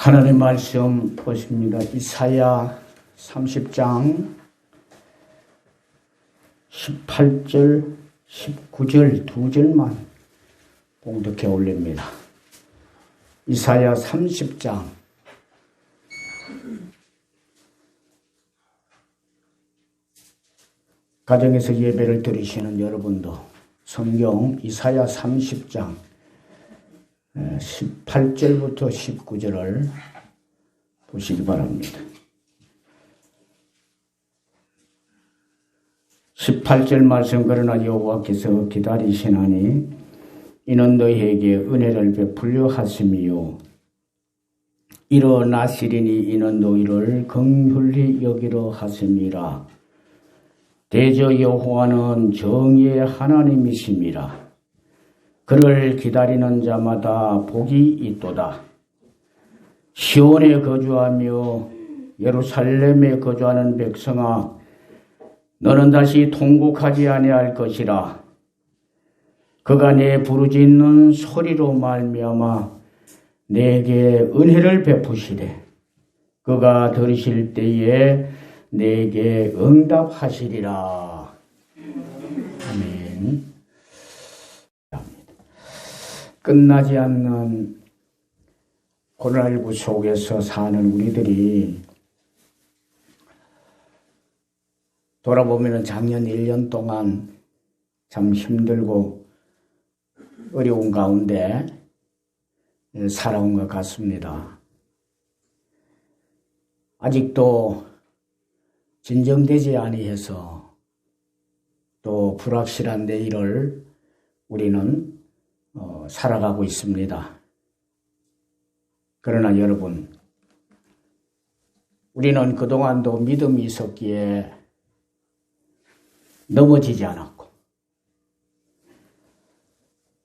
하나님 말씀 보십니다. 이사야 30장 18절, 19절 두 절만 봉독해 올립니다. 이사야 30장 가정에서 예배를 드리시는 여러분도 성경 이사야 30장 18절부터 19절을 보시기 바랍니다. 18절 말씀 그러나 여호와께서 기다리시나니 이는 너희에게 은혜를 베풀려 하심이요 일어나시리니 이는 너희를 긍휼히 여기려 하심이라. 대저 여호와는 정의의 하나님이심이라. 그를 기다리는 자마다 복이 있도다. 시온에 거주하며 예루살렘에 거주하는 백성아, 너는 다시 통곡하지 아니할 것이라. 그가 내 부르짖는 소리로 말미암아 내게 은혜를 베푸시되 그가 들으실 때에 내게 응답하시리라. 아멘. 끝나지 않는 코로나19 속에서 사는 우리들이 돌아보면 작년 1년 동안 참 힘들고 어려운 가운데 살아온 것 같습니다. 아직도 진정되지 아니해서 또 불확실한 내일을 우리는 살아가고 있습니다. 그러나 여러분, 우리는 그동안도 믿음이 있었기에 넘어지지 않았고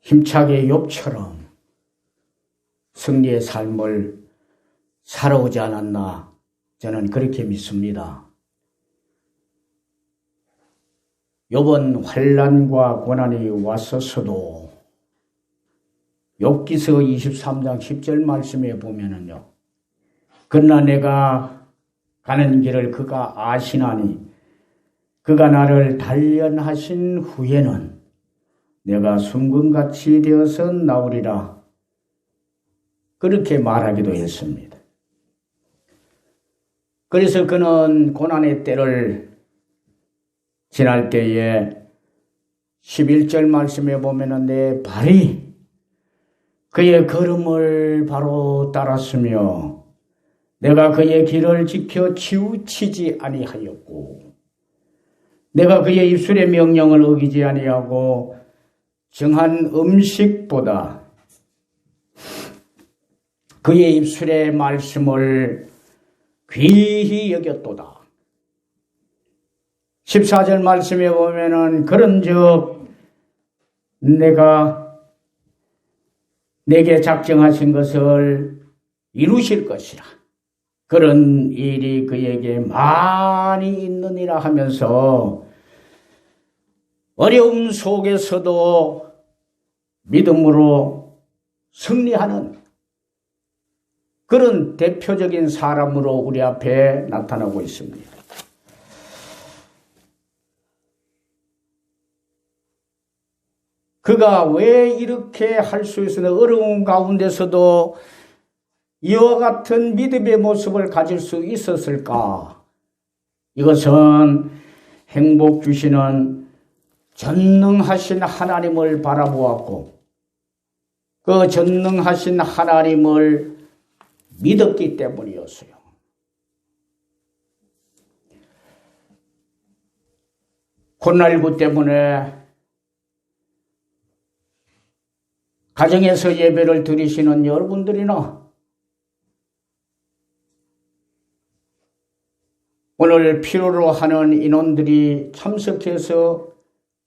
힘차게 욥처럼 승리의 삶을 살아오지 않았나 저는 그렇게 믿습니다. 욥은 환난과 고난이 왔었어도 욥기서 23장 10절 말씀에 보면은요. 그러나 내가 가는 길을 그가 아시나니 그가 나를 단련하신 후에는 내가 순금같이 되어서 나오리라. 그렇게 말하기도 했습니다. 그래서 그는 고난의 때를 지날 때에 11절 말씀에 보면은 내 발이 그의 걸음을 바로 따랐으며 내가 그의 길을 지켜 치우치지 아니하였고 내가 그의 입술의 명령을 어기지 아니하고 정한 음식보다 그의 입술의 말씀을 귀히 여겼도다. 14절 말씀에 보면은 그런즉 내가 내게 작정하신 것을 이루실 것이라. 그런 일이 그에게 많이 있느니라 하면서 어려움 속에서도 믿음으로 승리하는 그런 대표적인 사람으로 우리 앞에 나타나고 있습니다. 그가 왜 이렇게 할 수 있으나 어려운 가운데서도 이와 같은 믿음의 모습을 가질 수 있었을까? 이것은 행복 주시는 전능하신 하나님을 바라보았고 그 전능하신 하나님을 믿었기 때문이었어요. 코로나19 때문에 가정에서 예배를 드리시는 여러분들이나 오늘 필요로 하는 인원들이 참석해서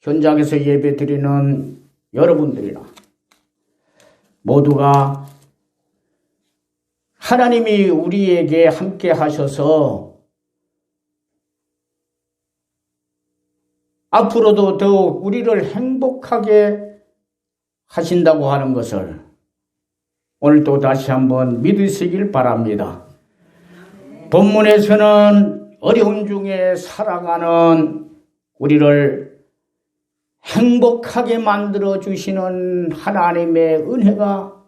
현장에서 예배 드리는 여러분들이나 모두가 하나님이 우리에게 함께 하셔서 앞으로도 더욱 우리를 행복하게 하신다고 하는 것을 오늘도 다시 한번 믿으시길 바랍니다. 본문에서는 어려운 중에 살아가는 우리를 행복하게 만들어 주시는 하나님의 은혜가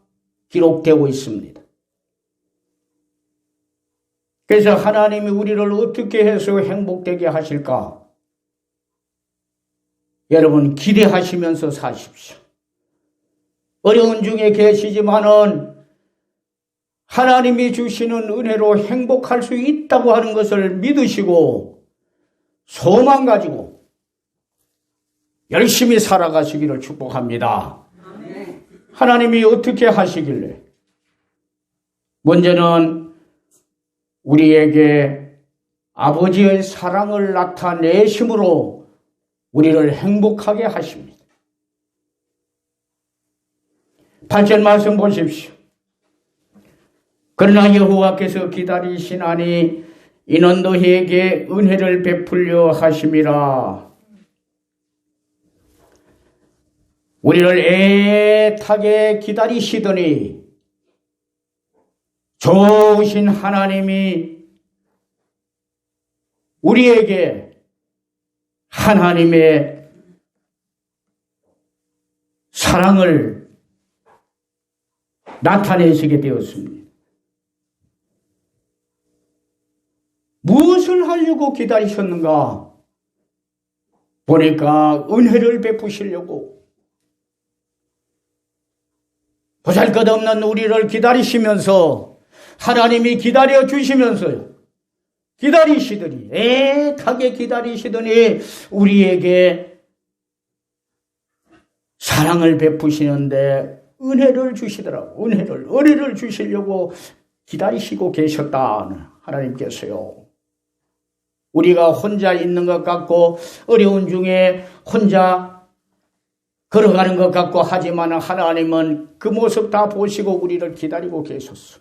기록되고 있습니다. 그래서 하나님이 우리를 어떻게 해서 행복되게 하실까? 여러분 기대하시면서 사십시오. 어려운 중에 계시지만은 하나님이 주시는 은혜로 행복할 수 있다고 하는 것을 믿으시고 소망 가지고 열심히 살아가시기를 축복합니다. 하나님이 어떻게 하시길래? 먼저는 우리에게 아버지의 사랑을 나타내심으로 우리를 행복하게 하십니다. 8절 말씀 보십시오. 그러나 여호와께서 기다리시나니 이는 너희에게 은혜를 베풀려 하심이라. 우리를 애타게 기다리시더니 좋으신 하나님이 우리에게 하나님의 사랑을 나타내시게 되었습니다. 무엇을 하려고 기다리셨는가? 보니까 은혜를 베푸시려고. 보잘것없는 우리를 기다리시면서 하나님이 기다려 주시면서요. 기다리시더니 애타게 기다리시더니 우리에게 사랑을 베푸시는데 은혜를 주시더라고. 은혜를 주시려고 기다리시고 계셨다는 하나님께서요. 우리가 혼자 있는 것 같고 어려운 중에 혼자 걸어가는 것 같고 하지만 하나님은 그 모습 다 보시고 우리를 기다리고 계셨어.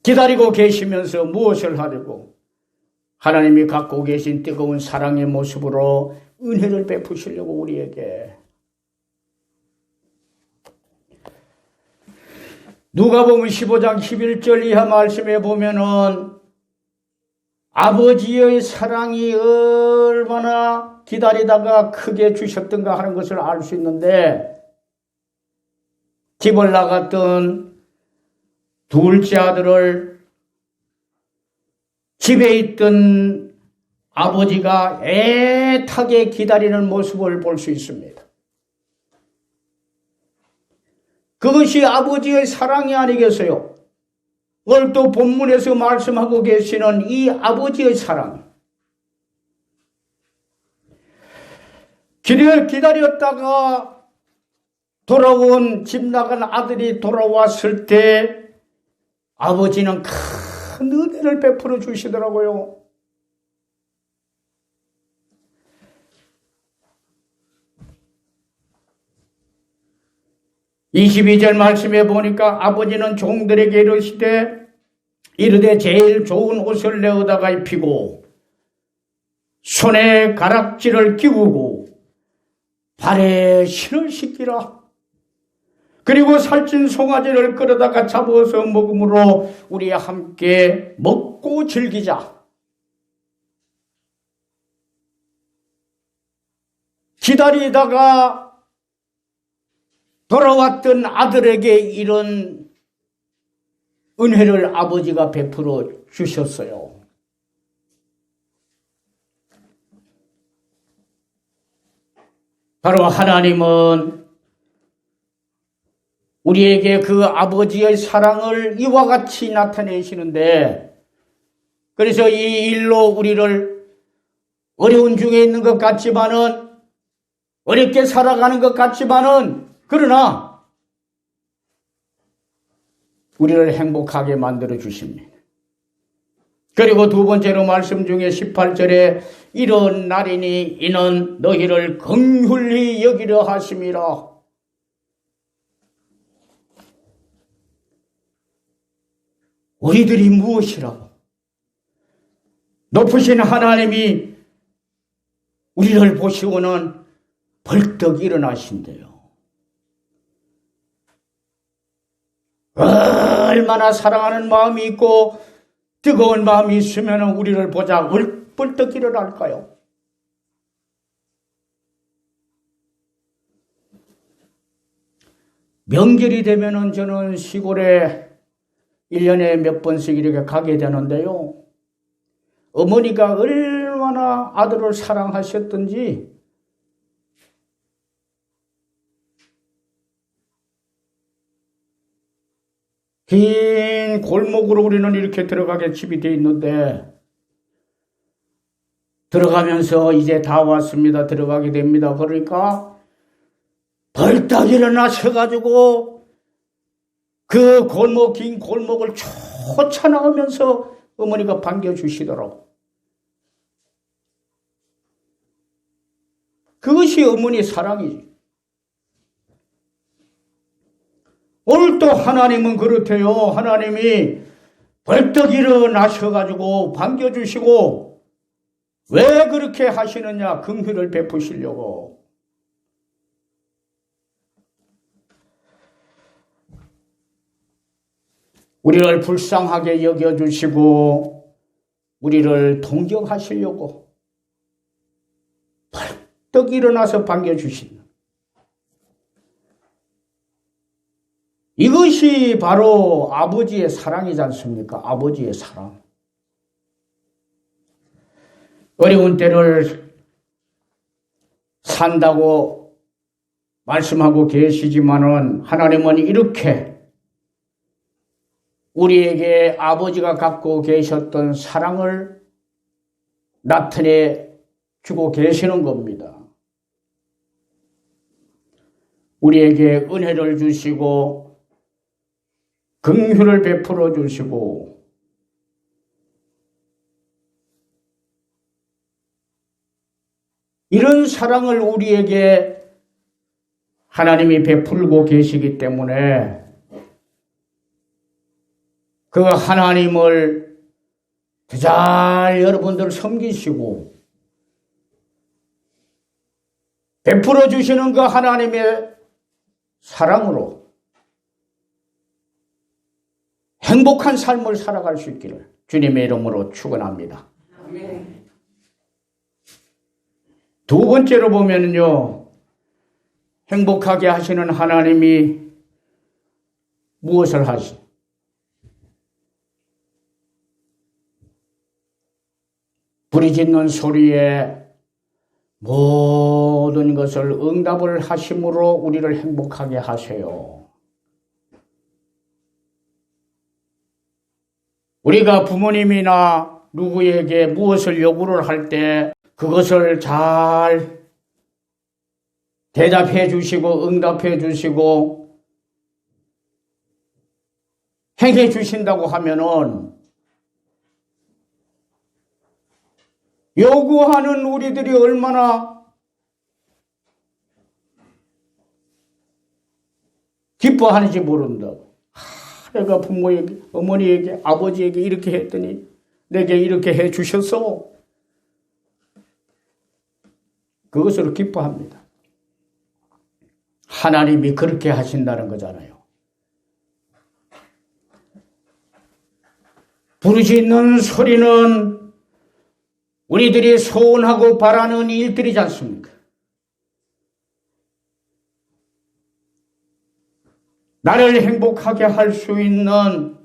기다리고 계시면서 무엇을 하려고? 하나님이 갖고 계신 뜨거운 사랑의 모습으로 은혜를 베푸시려고 우리에게. 누가복음 15장 11절 이하 말씀에 보면은 아버지의 사랑이 얼마나 기다리다가 크게 주셨던가 하는 것을 알 수 있는데, 집을 나갔던 둘째 아들을 집에 있던 아버지가 애타게 기다리는 모습을 볼 수 있습니다. 그것이 아버지의 사랑이 아니겠어요? 오늘 또 본문에서 말씀하고 계시는 이 아버지의 사랑. 기다렸다가 돌아온 집 나간 아들이 돌아왔을 때 아버지는 큰 은혜를 베풀어 주시더라고요. (22절) 말씀에 보니까 아버지는 종들에게 이르되 제일 좋은 옷을 내어다가 입히고 손에 가락지를 끼우고 발에 신을 씻기라. 그리고 살찐 송아지를 끌어다가 잡아서 먹음으로 우리 함께 먹고 즐기자. 기다리다가 돌아왔던 아들에게 이런 은혜를 아버지가 베풀어 주셨어요. 바로 하나님은 우리에게 그 아버지의 사랑을 이와 같이 나타내시는데, 그래서 이 일로 우리를 어려운 중에 있는 것 같지만은, 어렵게 살아가는 것 같지만은, 그러나 우리를 행복하게 만들어 주십니다. 그리고 두 번째로 말씀 중에 18절에 이런 날이니 이는 너희를 긍휼히 여기려 하심이라. 우리들이 무엇이라고? 높으신 하나님이 우리를 보시고는 벌떡 일어나신대요. 얼마나 사랑하는 마음이 있고 뜨거운 마음이 있으면 우리를 보자 벌떡 일어날까요? 명절이 되면은 저는 시골에 1년에 몇 번씩 이렇게 가게 되는데요. 어머니가 얼마나 아들을 사랑하셨던지 긴 골목으로 우리는 이렇게 들어가게 집이 돼 있는데 들어가면서 이제 다 왔습니다. 들어가게 됩니다. 그러니까 벌떡 일어나셔가지고 그 골목, 긴 골목을 쫓아나오면서 어머니가 반겨주시더라고. 그것이 어머니의 사랑이지. 오늘도 하나님은 그렇대요. 하나님이 벌떡 일어나셔가지고 반겨주시고 왜 그렇게 하시느냐? 긍휼을 베푸시려고. 우리를 불쌍하게 여겨주시고 우리를 동정하시려고 벌떡 일어나서 반겨주신다. 이것이 바로 아버지의 사랑이지 않습니까? 아버지의 사랑. 어려운 때를 산다고 말씀하고 계시지만은 하나님은 이렇게 우리에게 아버지가 갖고 계셨던 사랑을 나타내 주고 계시는 겁니다. 우리에게 은혜를 주시고 긍휼을 베풀어 주시고 이런 사랑을 우리에게 하나님이 베풀고 계시기 때문에 그 하나님을 더 잘 여러분들 섬기시고 베풀어 주시는 그 하나님의 사랑으로 행복한 삶을 살아갈 수 있기를 주님의 이름으로 축원합니다. 두 번째로 보면요, 행복하게 하시는 하나님이 무엇을 하시? 부르짖는 소리에 모든 것을 응답을 하심으로 우리를 행복하게 하세요. 우리가 부모님이나 누구에게 무엇을 요구를 할 때 그것을 잘 대답해 주시고 응답해 주시고 행해 주신다고 하면은 요구하는 우리들이 얼마나 기뻐하는지 모른다고. 내가 부모에게, 어머니에게, 아버지에게 이렇게 했더니 내게 이렇게 해 주셔서 그것으로 기뻐합니다. 하나님이 그렇게 하신다는 거잖아요. 부르짖는 소리는 우리들이 소원하고 바라는 일들이지 않습니까? 나를 행복하게 할 수 있는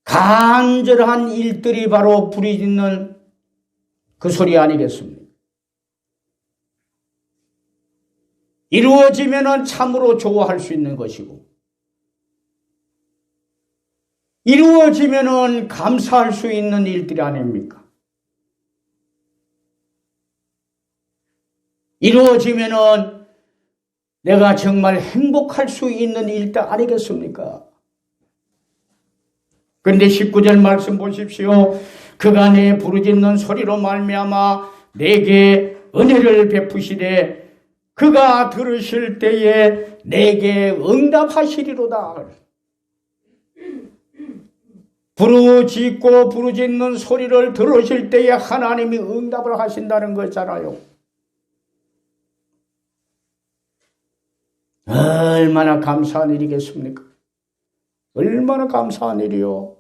간절한 일들이 바로 부르짖는 그 소리 아니겠습니까? 이루어지면 참으로 좋아할 수 있는 것이고 이루어지면 감사할 수 있는 일들이 아닙니까? 이루어지면 내가 정말 행복할 수 있는 일들 아니겠습니까? 그런데 19절 말씀 보십시오. 그가 내 부르짖는 소리로 말미암아 내게 은혜를 베푸시되 그가 들으실 때에 내게 응답하시리로다. 부르짖고 부르짖는 소리를 들으실 때에 하나님이 응답을 하신다는 거잖아요. 얼마나 감사한 일이겠습니까? 얼마나 감사한 일이요.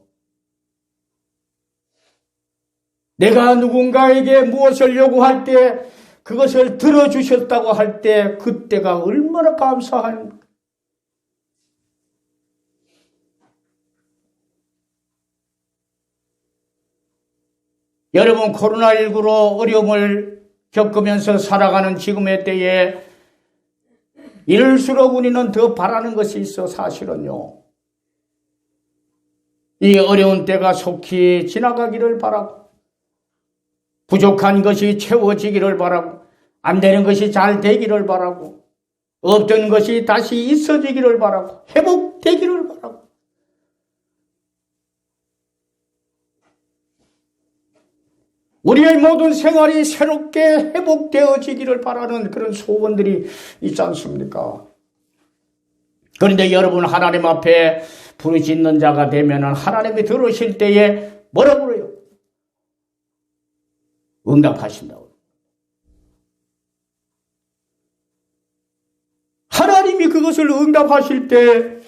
내가 누군가에게 무엇을 요구할 때 그것을 들어주셨다고 할 때 그때가 얼마나 감사한. 여러분, 코로나19로 어려움을 겪으면서 살아가는 지금의 때에 이럴수록 우리는 더 바라는 것이 있어. 사실은요, 이 어려운 때가 속히 지나가기를 바라고, 부족한 것이 채워지기를 바라고, 안 되는 것이 잘 되기를 바라고, 없던 것이 다시 있어지기를 바라고, 회복되기를 바라고. 우리의 모든 생활이 새롭게 회복되어지기를 바라는 그런 소원들이 있지 않습니까? 그런데 여러분, 하나님 앞에 부르짖는 자가 되면 하나님이 들으실 때에 뭐라고 그래요? 응답하신다고. 하나님이 그것을 응답하실 때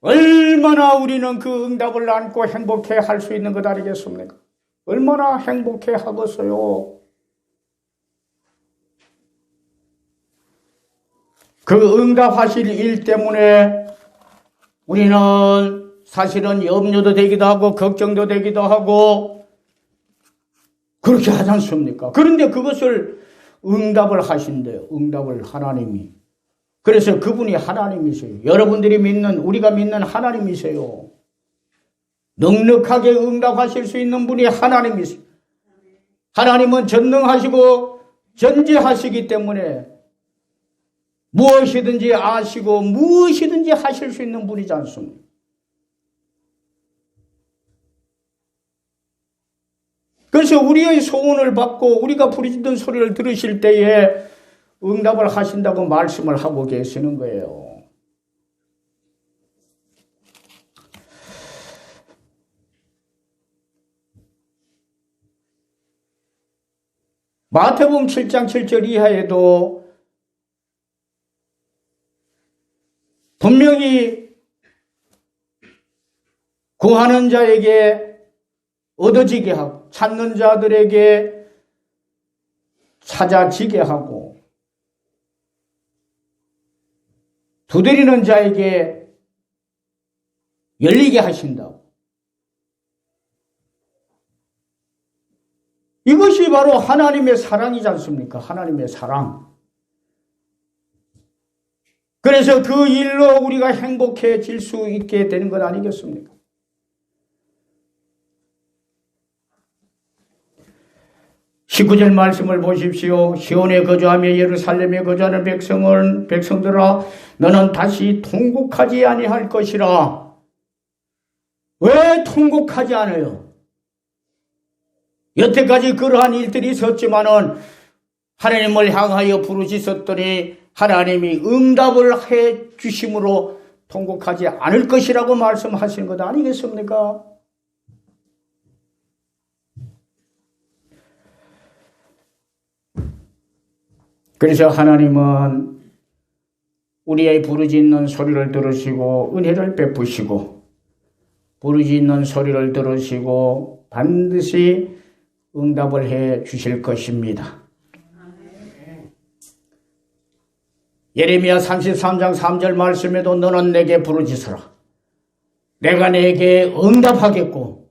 얼마나 우리는 그 응답을 안고 행복해 할 수 있는 것 아니겠습니까? 얼마나 행복해 하겠어요. 그 응답하실 일 때문에 우리는 사실은 염려도 되기도 하고 걱정도 되기도 하고 그렇게 하지 않습니까? 그런데 그것을 응답을 하신대요. 응답을 하나님이. 그래서 그분이 하나님이세요. 여러분들이 믿는, 우리가 믿는 하나님이세요. 넉넉하게 응답하실 수 있는 분이 하나님이세요. 하나님은 전능하시고 전지하시기 때문에 무엇이든지 아시고 무엇이든지 하실 수 있는 분이지 않습니까? 그래서 우리의 소원을 받고 우리가 부르짖는 소리를 들으실 때에 응답을 하신다고 말씀을 하고 계시는 거예요. 마태복음 7장 7절 이하에도 분명히 구하는 자에게 얻어지게 하고 찾는 자들에게 찾아지게 하고 두드리는 자에게 열리게 하신다고. 이것이 바로 하나님의 사랑이지 않습니까? 하나님의 사랑. 그래서 그 일로 우리가 행복해질 수 있게 되는 것 아니겠습니까? (19절) 말씀을 보십시오. 시온에 거주하며 예루살렘에 거주하는 백성들아, 너는 다시 통곡하지 아니할 것이라. 왜 통곡하지 않아요? 여태까지 그러한 일들이 있었지만은 하나님을 향하여 부르짖었더니 하나님이 응답을 해 주심으로 통곡하지 않을 것이라고 말씀하시는 것 아니겠습니까? 그래서 하나님은 우리의 부르짖는 소리를 들으시고 은혜를 베푸시고 부르짖는 소리를 들으시고 반드시 응답을 해 주실 것입니다. 예레미야 33장 3절 말씀에도 너는 내게 부르짖으라. 내가 내게 응답하겠고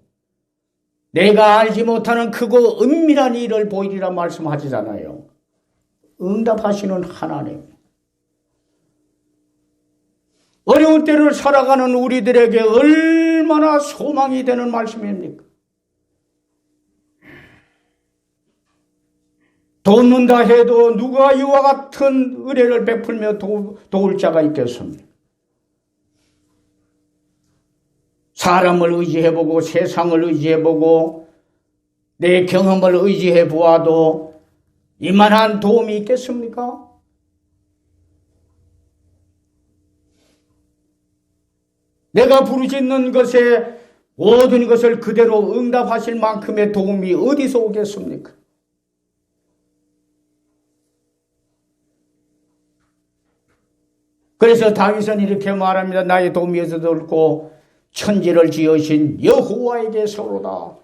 내가 알지 못하는 크고 은밀한 일을 보이리라 말씀하시잖아요. 응답하시는 하나님. 어려운 때를 살아가는 우리들에게 얼마나 소망이 되는 말씀입니까? 돕는다 해도 누가 이와 같은 은혜를 베풀며 도울 자가 있겠습니까? 사람을 의지해보고 세상을 의지해보고 내 경험을 의지해보아도 이만한 도움이 있겠습니까? 내가 부르짖는 것에 모든 것을 그대로 응답하실 만큼의 도움이 어디서 오겠습니까? 그래서 다윗은 이렇게 말합니다. 나의 도움이 어디서 올고 천지를 지으신 여호와에게서로다.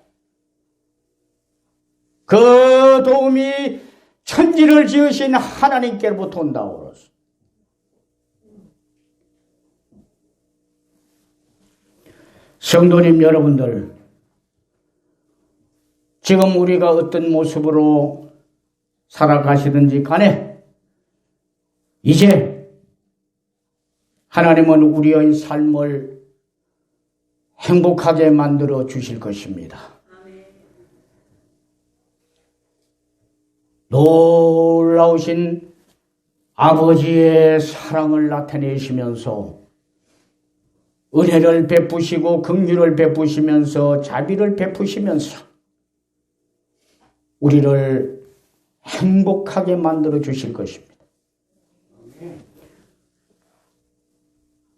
그 도움이 천지를 지으신 하나님께로부터 온다고 그랬어. 성도님 여러분들, 지금 우리가 어떤 모습으로 살아가시든지 간에 이제 하나님은 우리의 삶을 행복하게 만들어 주실 것입니다. 놀라우신 아버지의 사랑을 나타내시면서 은혜를 베푸시고 긍휼을 베푸시면서 자비를 베푸시면서 우리를 행복하게 만들어 주실 것입니다.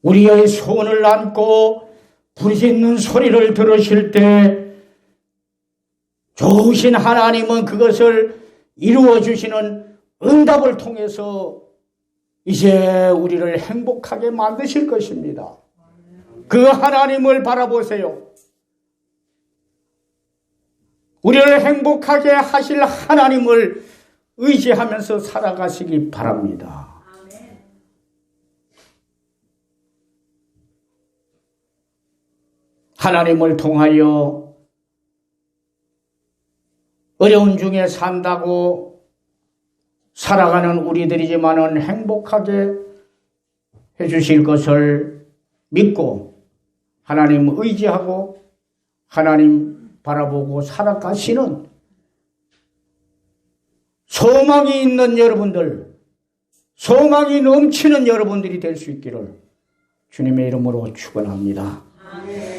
우리의 소원을 안고 부르짖는 소리를 들으실 때 좋으신 하나님은 그것을 이루어 주시는 응답을 통해서 이제 우리를 행복하게 만드실 것입니다. 그 하나님을 바라보세요. 우리를 행복하게 하실 하나님을 의지하면서 살아가시기 바랍니다. 하나님을 통하여 어려운 중에 산다고 살아가는 우리들이지만은 행복하게 해주실 것을 믿고 하나님 의지하고 하나님 바라보고 살아가시는 소망이 있는 여러분들, 소망이 넘치는 여러분들이 될 수 있기를 주님의 이름으로 축원합니다. 아멘.